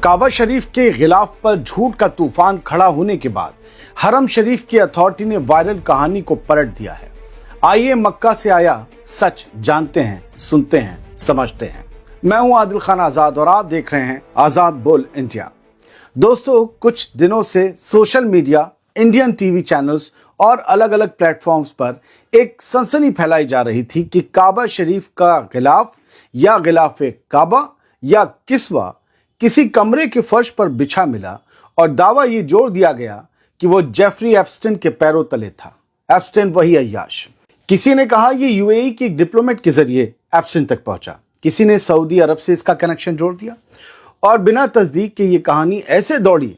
काबा शरीफ के गिलाफ पर झूठ का तूफान खड़ा होने के बाद हरम शरीफ की अथॉरिटी ने वायरल कहानी को पलट दिया है। आइए मक्का से आया सच जानते हैं, सुनते हैं, समझते हैं। मैं हूं आदिल खान आजाद और आप देख रहे हैं आजाद बोल इंडिया। दोस्तों, कुछ दिनों से social media, Indian TV channels और अलग अलग प्लेटफॉर्म्स पर एक सनसनी फैलाई जा रही थी कि काबा शरीफ का गिलाफ या गिलाफ काबा या किस्वा किसी कमरे के फर्श पर बिछा मिला और दावा ये जोड़ दिया गया कि वो जेफरी एप्स्टेन के पैरों तले था। एप्स्टेन वही अय्याश। किसी ने कहा ये यूएई की डिप्लोमेट के जरिए एप्स्टेन तक पहुंचा, किसी ने सऊदी अरब से इसका कनेक्शन जोड़ दिया और बिना तस्दीक के ये कहानी ऐसे दौड़ी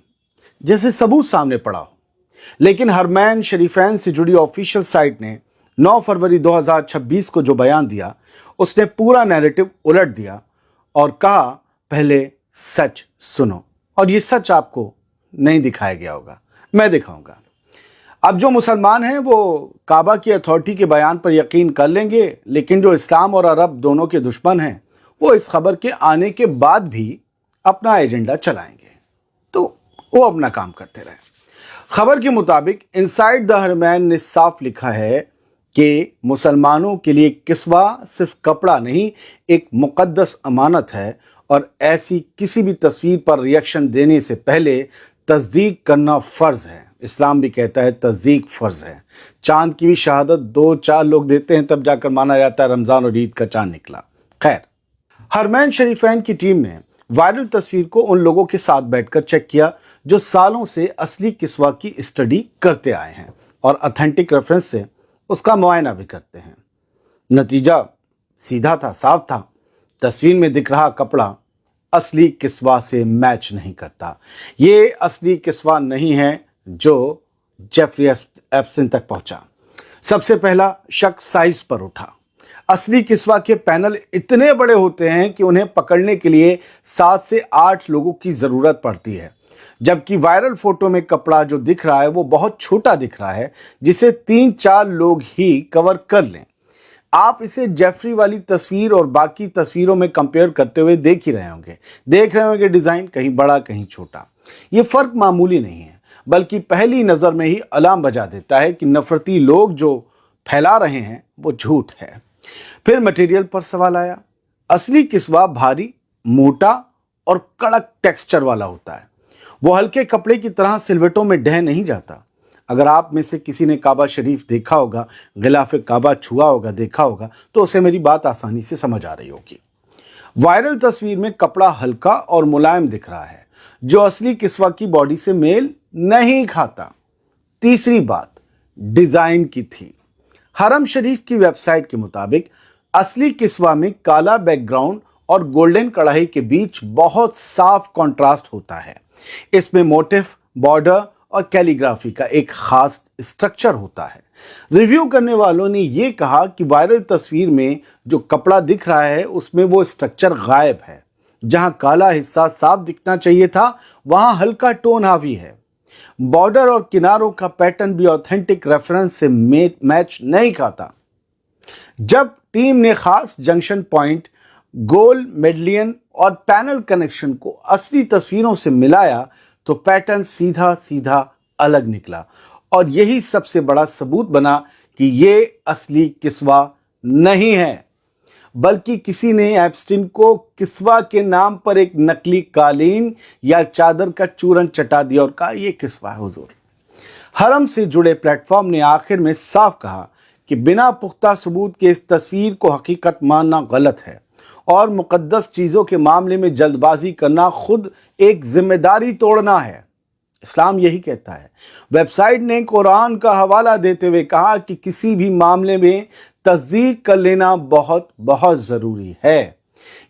जैसे सबूत सामने पड़ा हो। लेकिन हरमैन शरीफैन से जुड़ी ऑफिशियल साइट ने 9 फरवरी 2026 को जो बयान दिया, उसने पूरा नैरेटिव उलट दिया और कहा पहले सच सुनो। और ये सच आपको नहीं दिखाया गया होगा, मैं दिखाऊंगा। अब जो मुसलमान हैं वो काबा की अथॉरिटी के बयान पर यकीन कर लेंगे, लेकिन जो इस्लाम और अरब दोनों के दुश्मन हैं वो इस खबर के आने के बाद भी अपना एजेंडा चलाएंगे, तो वो अपना काम करते रहे। खबर के मुताबिक इनसाइड द हरमैन ने साफ लिखा है कि मुसलमानों के लिए किस्वा सिर्फ कपड़ा नहीं, एक मुकद्दस अमानत है और ऐसी किसी भी तस्वीर पर रिएक्शन देने से पहले तस्दीक करना फ़र्ज़ है। इस्लाम भी कहता है तस्दीक फ़र्ज़ है। चांद की भी शहादत 2-4 लोग देते हैं, तब जाकर माना जाता है रमज़ान और ईद का चांद निकला। खैर, हरमैन शरीफैन की टीम ने वायरल तस्वीर को उन लोगों के साथ बैठकर चेक किया जो सालों से असली किस्वा की स्टडी करते आए हैं और ऑथेंटिक रेफरेंस से उसका मुआयना भी करते हैं। नतीजा सीधा था, साफ था। तस्वीर में दिख रहा कपड़ा असली किस्वा से मैच नहीं करता। ये असली किस्वा नहीं है जो जेफरी एप्स्टेन तक पहुंचा। सबसे पहला शक साइज पर उठा। असली किस्वा के पैनल इतने बड़े होते हैं कि उन्हें पकड़ने के लिए 7 से 8 लोगों की ज़रूरत पड़ती है, जबकि वायरल फोटो में कपड़ा जो दिख रहा है वो बहुत छोटा दिख रहा है, जिसे 3-4 लोग ही कवर कर लें। आप इसे जेफरी वाली तस्वीर और बाकी तस्वीरों में कंपेयर करते हुए देख ही रहे होंगे डिज़ाइन कहीं बड़ा कहीं छोटा। ये फ़र्क मामूली नहीं है, बल्कि पहली नज़र में ही अलार्म बजा देता है कि नफरती लोग जो फैला रहे हैं वो झूठ है। फिर मटेरियल पर सवाल आया। असली किस्वा भारी, मोटा और कड़क टेक्सचर वाला होता है। वो हल्के कपड़े की तरह सिलवटों में ढह नहीं जाता। अगर आप में से किसी ने काबा शरीफ देखा होगा, गिलाफ काबा छुआ होगा, देखा होगा, तो उसे मेरी बात आसानी से समझ आ रही होगी। वायरल तस्वीर में कपड़ा हल्का और मुलायम दिख रहा है, जो असली किस्वा की बॉडी से मेल नहीं खाता। तीसरी बात डिजाइन की थी। हरम शरीफ की वेबसाइट के मुताबिक असली किस्वा में काला बैकग्राउंड और गोल्डन कढ़ाई के बीच बहुत साफ कंट्रास्ट होता है। इसमें मोटिफ, बॉर्डर और कैलीग्राफी का एक खास स्ट्रक्चर होता है। रिव्यू करने वालों ने यह कहा कि वायरल तस्वीर में जो कपड़ा दिख रहा है उसमें वो स्ट्रक्चर गायब है। जहां काला हिस्सा साफ दिखना चाहिए था, वहां हल्का टोन हावी है। बॉर्डर और किनारों का पैटर्न भी ऑथेंटिक रेफरेंस से मैच नहीं खाता। जब टीम ने खास जंक्शन पॉइंट, गोल मेडलियन और पैनल कनेक्शन को असली तस्वीरों से मिलाया तो पैटर्न सीधा सीधा अलग निकला और यही सबसे बड़ा सबूत बना कि ये असली किस्वा नहीं है, बल्कि किसी ने एप्स्टेन को किस्वा के नाम पर एक नकली कालीन या चादर का चूरन चटा दिया और कहा यह किस्वा है हुजूर। हरम से जुड़े प्लेटफॉर्म ने आखिर में साफ कहा कि बिना पुख्ता सबूत के इस तस्वीर को हकीकत मानना गलत है और मुकद्दस चीज़ों के मामले में जल्दबाजी करना खुद एक जिम्मेदारी तोड़ना है। इस्लाम यही कहता है। वेबसाइट ने कुरान का हवाला देते हुए कहा कि किसी भी मामले में तस्दीक कर लेना बहुत बहुत ज़रूरी है।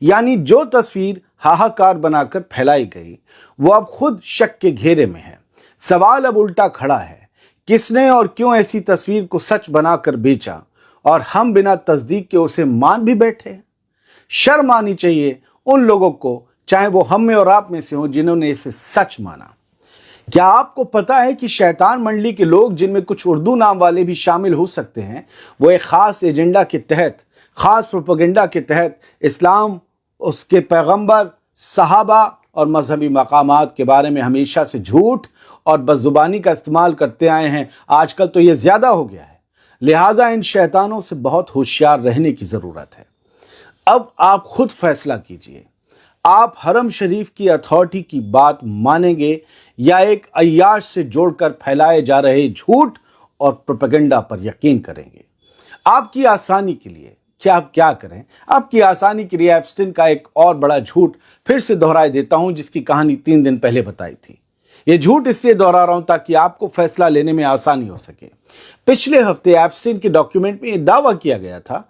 यानी जो तस्वीर हाहाकार बनाकर फैलाई गई वो अब खुद शक के घेरे में है। सवाल अब उल्टा खड़ा है, किसने और क्यों ऐसी तस्वीर को सच बनाकर बेचा और हम बिना तस्दीक के उसे मान भी बैठे। शर्म आनी चाहिए उन लोगों को, चाहे वो हम में और आप में से हो, जिन्होंने इसे सच माना। क्या आपको पता है कि शैतान मंडली के लोग, जिनमें कुछ उर्दू नाम वाले भी शामिल हो सकते हैं, वो एक खास एजेंडा के तहत, खास प्रोपेगेंडा के तहत इस्लाम, उसके पैगंबर, सहाबा اور مذہبی مقامات کے بارے میں ہمیشہ سے جھوٹ اور بدزبانی کا استعمال کرتے آئے ہیں۔ آج کل تو یہ زیادہ ہو گیا ہے، لہٰذا ان شیطانوں سے بہت ہوشیار رہنے کی ضرورت ہے۔ اب آپ خود فیصلہ کیجئے، آپ حرم شریف کی اتھارٹی کی بات مانیں گے یا ایک عیاش سے جوڑ کر پھیلائے جا رہے جھوٹ اور پروپیگنڈا پر یقین کریں گے؟ آپ کی آسانی کے لیے کیا کریں؟ آپ کی آسانی کے لیے ایپسٹین کا ایک اور بڑا جھوٹ پھر سے دہرائے دیتا ہوں، جس کی کہانی 3 دن پہلے بتائی تھی۔ یہ جھوٹ اس لیے دہرا رہا ہوں تاکہ آپ کو فیصلہ لینے میں آسانی ہو سکے۔ پچھلے ہفتے ایپسٹین کے ڈاکیومنٹ میں یہ دعویٰ کیا گیا تھا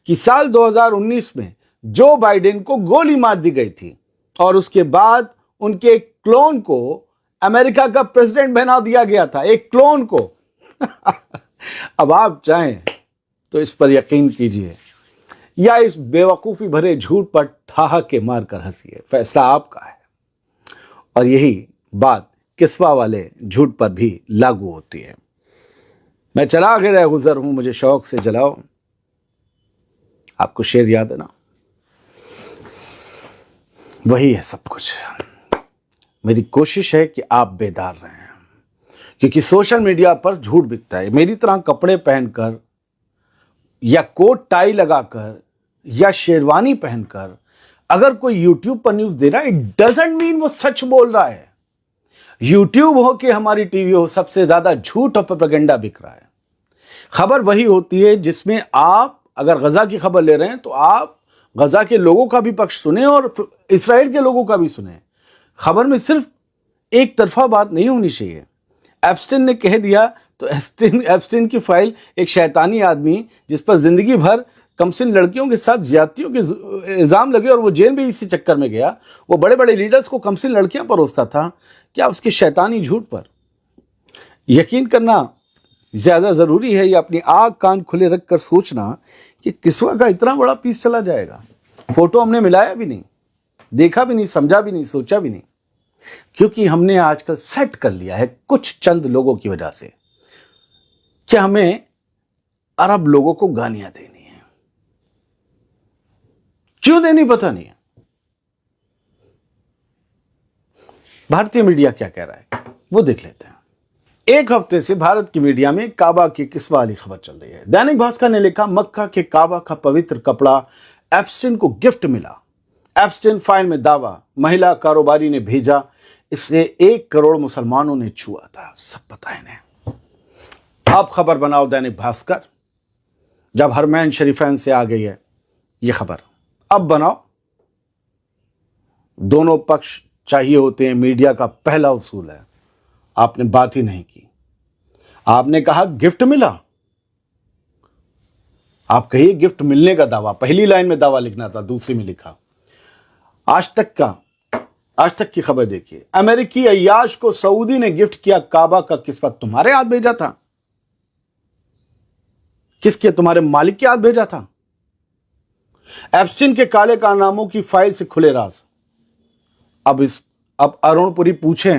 کہ سال 2019 میں جو بائیڈن کو گولی مار دی گئی تھی اور اس کے بعد ان کے ایک کلون کو امریکہ کا پریزیڈنٹ بنا دیا گیا تھا، ایک کلون کو۔ اب آپ چاہیں تو اس پر یقین کیجئے یا اس بے وقوفی بھرے جھوٹ پر ٹھہاکے مار کر ہنسیے، فیصلہ آپ کا ہے۔ اور یہی بات کسوہ والے جھوٹ پر بھی لاگو ہوتی ہے۔ میں چراغ رہ گزر ہوں، مجھے شوق سے جلاؤ۔ آپ کو شعر یاد ہے نا؟ وہی ہے سب کچھ۔ میری کوشش ہے کہ آپ بیدار رہیں، کیونکہ سوشل میڈیا پر جھوٹ بکتا ہے۔ میری طرح کپڑے پہن کر یا کوٹ ٹائی لگا کر یا شیروانی پہن کر اگر کوئی یوٹیوب پر نیوز دے رہا ہے، اٹ ڈزنٹ مین وہ سچ بول رہا ہے۔ یوٹیوب ہو کہ ہماری ٹی وی ہو، سب سے زیادہ جھوٹ اور پروپیگنڈا بک رہا ہے۔ خبر وہی ہوتی ہے جس میں آپ اگر غزہ کی خبر لے رہے ہیں تو آپ غزہ کے لوگوں کا بھی پکش سنیں اور اسرائیل کے لوگوں کا بھی سنیں۔ خبر میں صرف ایک طرفہ بات نہیں ہونی چاہیے۔ ایپسٹین نے کہہ دیا تو ایپسٹین کی فائل ایک شیطانی آدمی جس پر زندگی بھر کمسن لڑکیوں کے ساتھ زیادتیوں کے الزام لگے اور وہ جیل بھی اسی چکر میں گیا، وہ بڑے بڑے لیڈرز کو کمسن لڑکیاں پروستا تھا، کیا اس کے شیطانی جھوٹ پر یقین کرنا زیادہ ضروری ہے یا اپنی آنکھ کان کھلے رکھ کر سوچنا کہ کسوہ کا اتنا بڑا پیس چلا جائے گا؟ فوٹو ہم نے ملایا بھی نہیں، دیکھا بھی نہیں، سمجھا بھی نہیں، سوچا بھی نہیں، کیونکہ ہم نے آج کل سیٹ کر لیا ہے کچھ چند لوگوں کی وجہ سے کہ ہمیں عرب لوگوں کو گالیاں دینی ہیں۔ کیوں دینی پتہ نہیں ہے۔ بھارتی میڈیا کیا کہہ رہا ہے وہ دیکھ لیتے ہیں۔ ایک ہفتے سے بھارت کی میڈیا میں کعبہ کی کسوہ والی خبر چل رہی ہے۔ دینک بھاسکر نے لکھا، مکہ کے کعبہ کا پوتر کپڑا ایپسٹین کو گفٹ ملا۔ ایپسٹین فائل میں دعویٰ، مہیلا کاروباری نے بھیجا، اسے 1 کروڑ مسلمانوں نے چھوا تھا۔ سب پتہ ہے انہیں۔ اب خبر بناؤ دینک بھاسکر، جب حرمین شریفین سے آ گئی ہے یہ خبر، اب بناؤ۔ دونوں پکش چاہیے ہوتے ہیں، میڈیا کا پہلا اصول ہے۔ آپ نے بات ہی نہیں کی، آپ نے کہا گفٹ ملا۔ آپ کہیے گفٹ ملنے کا دعویٰ، پہلی لائن میں دعویٰ لکھنا تھا، دوسری میں لکھا۔ آج تک کی خبر دیکھیے، امریکی عیاش کو سعودی نے گفٹ کیا کعبہ کا کسوہ، تمہارے ہاتھ بھیجا تھا؟ کس کے؟ تمہارے مالک کے ہاتھ بھیجا تھا؟ ایپسٹین کے کالے کارناموں کی فائل سے کھلے راز۔ اب ارون پوری پوچھیں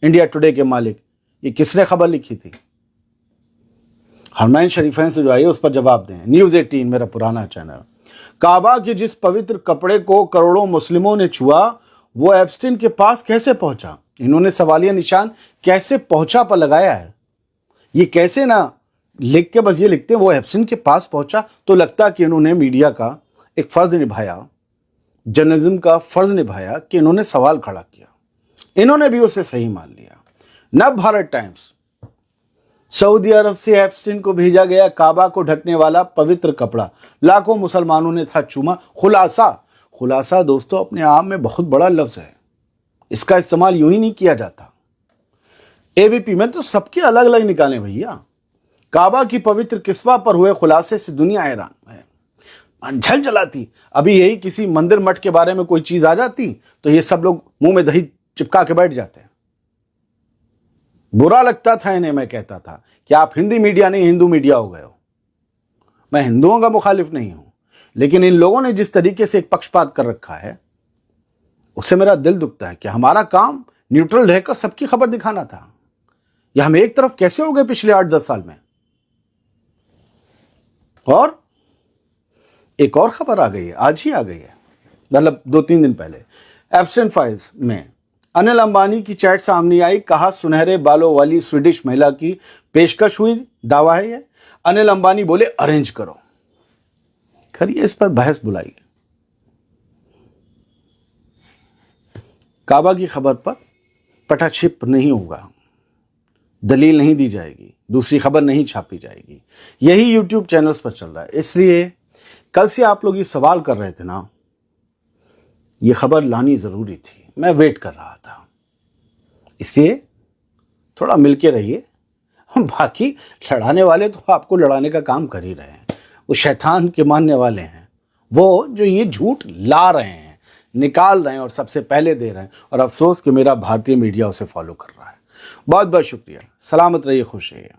انڈیا ٹوڈے کے مالک، یہ کس نے خبر لکھی تھی؟ حرمین شریفین سے جو آئی اس پر جواب دیں۔ نیوز 18 میرا پرانا چینل۔ کعبہ کے جس پوتر کپڑے کو کروڑوں مسلموں نے چھوا، وہ ایپسٹین کے پاس کیسے پہنچا؟ انہوں نے سوالیہ نشان کیسے پہنچا پر لگایا ہے۔ یہ کیسے نہ لکھ کے بس یہ لکھتے ہیں وہ ایپسٹین کے پاس پہنچا، تو لگتا کہ انہوں نے میڈیا کا ایک فرض نبھایا، جرنلزم کا فرض نبھایا کہ انہوں نے سوال کھڑا کیا۔ انہوں نے بھی اسے صحیح مان لیا۔ نو بھارت ٹائمز، سعودی عرب سے ایپسٹین کو بھیجا گیا کعبہ کو ڈھکنے والا پوتر کپڑا لاکھوں مسلمانوں نے تھا چوما۔ خلاصہ دوستو اپنے آپ میں بہت بڑا لفظ ہے، اس کا استعمال یوں ہی نہیں کیا جاتا۔ اے بی پی میں تو سب کے الگ الگ نکالیں بھیا۔ کعبہ کی پوتر کسوہ پر ہوئے خلاصے سے دنیا حیران ہے، جھل جلاتی۔ ابھی یہی کسی مندر مٹھ کے بارے میں کوئی چیز آ جاتی تو یہ سب لوگ منہ میں دہی چپکا کے بیٹھ جاتے ہیں۔ برا لگتا تھا انہیں، میں کہتا تھا کہ آپ ہندی میڈیا نہیں ہندو میڈیا ہو گئے ہو۔ میں ہندوؤں کا مخالف نہیں ہوں، لیکن ان لوگوں نے جس طریقے سے ایک پکش پات کر رکھا ہے اس سے میرا دل دکھتا ہے کہ ہمارا کام نیوٹرل رہ کر سب کی خبر دکھانا تھا، یا ہم ایک طرف کیسے ہو گئے پچھلے 8-10 سال میں۔ اور ایک اور خبر آ گئی ہے، آج ہی آ گئی ہے، مطلب 2-3 دن پہلے۔ एब्सेंट फाइल्स में अनिल अंबानी की चैट सामने आई, कहा सुनहरे बालों वाली स्वीडिश महिला की पेशकश हुई, दावा है ये। अनिल अंबानी बोले अरेंज करो। खैर इस पर बहस बुलाई। काबा की खबर पर पटाक्षेप नहीं होगा, दलील नहीं दी जाएगी, दूसरी खबर नहीं छापी जाएगी, यही यूट्यूब चैनल्स पर चल रहा है। इसलिए कल से आप लोग ये सवाल कर रहे थे ना, ये खबर लानी जरूरी थी, मैं वेट कर रहा था। इसलिए थोड़ा मिलके रहिए। बाकी लड़ाने वाले तो आपको लड़ाने का काम कर ही रहे हैं, वो शैतान के मानने वाले हैं, वो जो ये झूठ ला रहे हैं, निकाल रहे हैं और सबसे पहले दे रहे हैं। और अफसोस कि मेरा भारतीय मीडिया उसे फॉलो कर रहा है। बहुत बहुत शुक्रिया। सलामत रहिए, खुश रहिए।